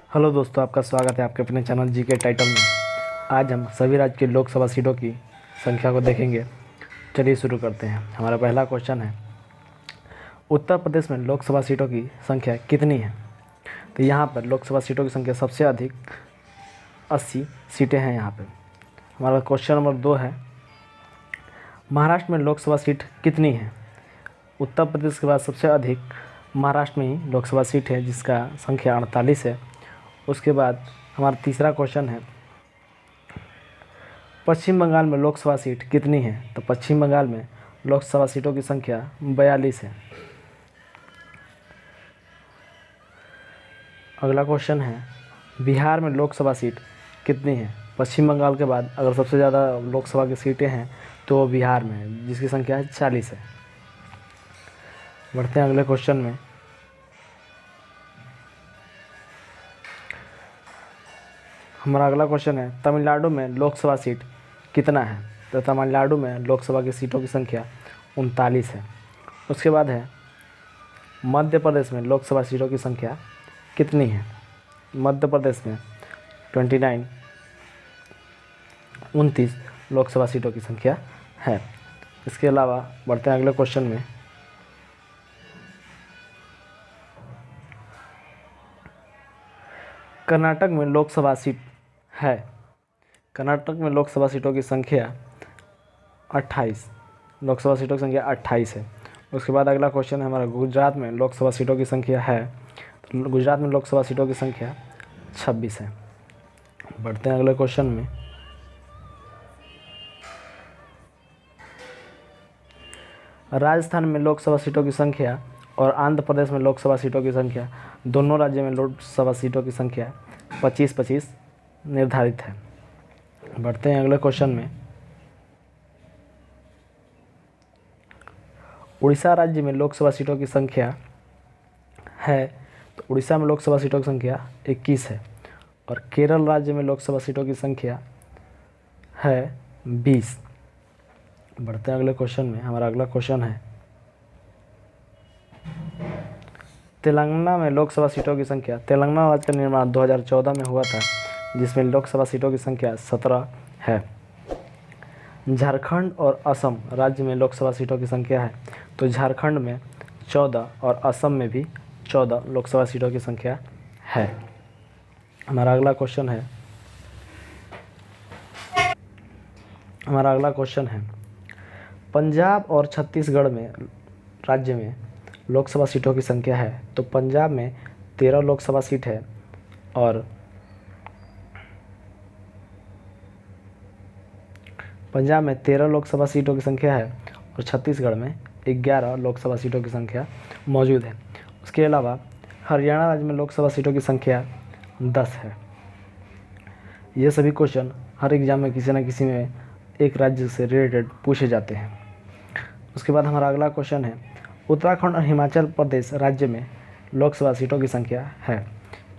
Hello दोस्तों, आपका स्वागत है आपके अपने चैनल जी के टाइटल में। आज हम सभी राज्य की लोकसभा सीटों की संख्या को देखेंगे। चलिए शुरू करते हैं। हमारा पहला क्वेश्चन है, उत्तर प्रदेश में लोकसभा सीटों की संख्या कितनी है? तो यहाँ पर लोकसभा सीटों की संख्या सबसे अधिक 80 सीटें हैं यहाँ पर। हमारा क्वेश्चन नंबर 2 है, महाराष्ट्र में लोकसभा सीट कितनी है? उत्तर प्रदेश के बाद सबसे अधिक महाराष्ट्र में ही लोकसभा सीट है, जिसका संख्या 48 है। उसके बाद हमारा तीसरा क्वेश्चन है, पश्चिम बंगाल में लोकसभा सीट कितनी है? तो पश्चिम बंगाल में लोकसभा सीटों की संख्या 42 है। अगला क्वेश्चन है, बिहार में लोकसभा सीट कितनी है? पश्चिम बंगाल के बाद अगर सबसे ज़्यादा लोकसभा की सीटें हैं तो वो बिहार में है, जिसकी संख्या 40 है। बढ़ते हैं अगले क्वेश्चन में। हमारा अगला क्वेश्चन है, तमिलनाडु में लोकसभा सीट कितना है? तो तमिलनाडु में लोकसभा की सीटों की संख्या 39 है। उसके बाद है, मध्य प्रदेश में लोकसभा सीटों की संख्या कितनी है? मध्य प्रदेश में 29 लोकसभा सीटों की संख्या है। इसके अलावा बढ़ते हैं अगले क्वेश्चन में। कर्नाटक में लोकसभा सीट है। कर्नाटक में लोकसभा सीटों की संख्या 28, लोकसभा सीटों की संख्या 28 है। उसके बाद अगला क्वेश्चन है हमारा, गुजरात में लोकसभा सीटों की संख्या है। तो गुजरात में लोकसभा सीटों की संख्या 26 है। बढ़ते हैं अगले क्वेश्चन में। राजस्थान में लोकसभा सीटों की संख्या और आंध्र प्रदेश में लोकसभा सीटों की संख्या, दोनों राज्यों में लोकसभा सीटों की संख्या 25-25 निर्धारित है। बढ़ते हैं अगले क्वेश्चन में। उड़ीसा राज्य में लोकसभा सीटों की संख्या है। तो उड़ीसा में लोकसभा सीटों की संख्या 21 है। और केरल राज्य में लोकसभा सीटों की संख्या है 20। बढ़ते हैं अगले क्वेश्चन में। हमारा अगला क्वेश्चन है, तेलंगाना में लोकसभा सीटों की संख्या। तेलंगाना राज्य का निर्माण 2014 में हुआ था, जिसमें लोकसभा सीटों की संख्या 17 है। झारखंड और असम राज्य में लोकसभा सीटों की संख्या है। तो झारखंड में 14 और असम में भी 14 लोकसभा सीटों की संख्या है। हमारा अगला क्वेश्चन है, पंजाब और छत्तीसगढ़ में राज्य में लोकसभा सीटों की संख्या है। तो पंजाब में 13 लोकसभा सीट है और पंजाब में 13 लोकसभा सीटों की संख्या है और छत्तीसगढ़ में 11 लोकसभा सीटों की संख्या मौजूद है। उसके अलावा हरियाणा राज्य में लोकसभा सीटों की संख्या 10 है। ये सभी क्वेश्चन हर एग्जाम में किसी न किसी में एक राज्य से रिलेटेड पूछे जाते हैं। उसके बाद हमारा अगला क्वेश्चन है, उत्तराखंड और हिमाचल प्रदेश राज्य में लोकसभा सीटों की संख्या है।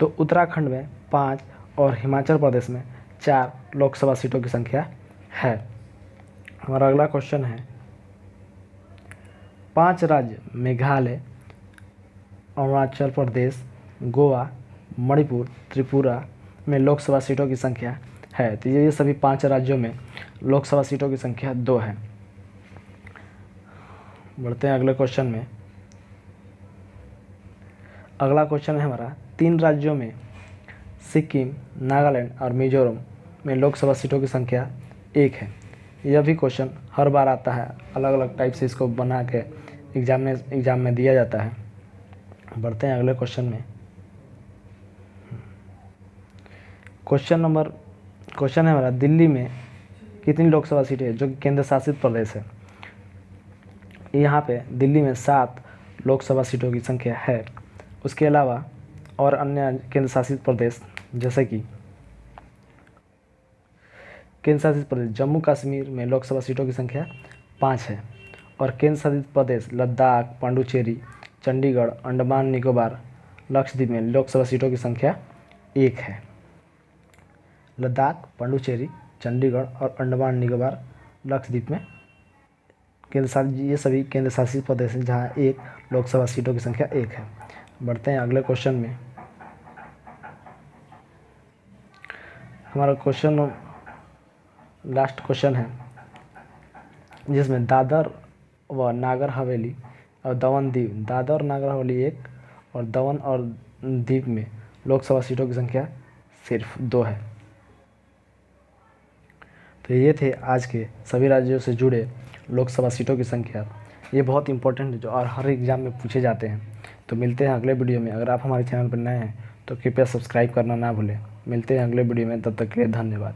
तो उत्तराखंड में 5 और हिमाचल प्रदेश में 4 लोकसभा सीटों की संख्या है। हमारा अगला क्वेश्चन है, 5 राज्य मेघालय, अरुणाचल प्रदेश, गोवा, मणिपुर, त्रिपुरा में लोकसभा सीटों की संख्या है। तो ये सभी 5 राज्यों में लोकसभा सीटों की संख्या 2 है। बढ़ते हैं अगले क्वेश्चन में। अगला क्वेश्चन है हमारा, 3 राज्यों में सिक्किम, नागालैंड और मिजोरम में लोकसभा सीटों की संख्या 1 है। यह भी क्वेश्चन हर बार आता है, अलग अलग टाइप से इसको बना के एग्ज़ाम में दिया जाता है। बढ़ते हैं अगले क्वेश्चन में। क्वेश्चन है हमारा, दिल्ली में कितनी लोकसभा सीटें हैं, जो कि केंद्र शासित प्रदेश है। यहाँ पे दिल्ली में 7 लोकसभा सीटों की संख्या है। उसके अलावा और अन्य केंद्र शासित प्रदेश जैसे कि केंद्र शासित प्रदेश जम्मू कश्मीर में लोकसभा सीटों की संख्या 5 है। और केंद्र शासित प्रदेश लद्दाख, पांडुचेरी, चंडीगढ़, अंडमान निकोबार, लक्षद्वीप में लोकसभा सीटों की संख्या 1 है। लद्दाख, पांडुचेरी, चंडीगढ़ और अंडमान निकोबार, लक्षद्वीप में ये सभी केंद्र शासित प्रदेश हैं जहाँ एक लोकसभा सीटों की संख्या 1 है। बढ़ते हैं अगले क्वेश्चन में। हमारा क्वेश्चन लास्ट क्वेश्चन है, जिसमें दादर व नागर हवेली और दमन दीव, दादर और नागर हवेली एक और दमन और दीव में लोकसभा सीटों की संख्या सिर्फ 2 है। तो ये थे आज के सभी राज्यों से जुड़े लोकसभा सीटों की संख्या। ये बहुत इंपॉर्टेंट है जो और हर एग्ज़ाम में पूछे जाते हैं। तो मिलते हैं अगले वीडियो में। अगर आप हमारे चैनल पर नए हैं तो कृपया सब्सक्राइब करना ना भूलें। मिलते हैं अगले वीडियो में, तब तक के लिए धन्यवाद।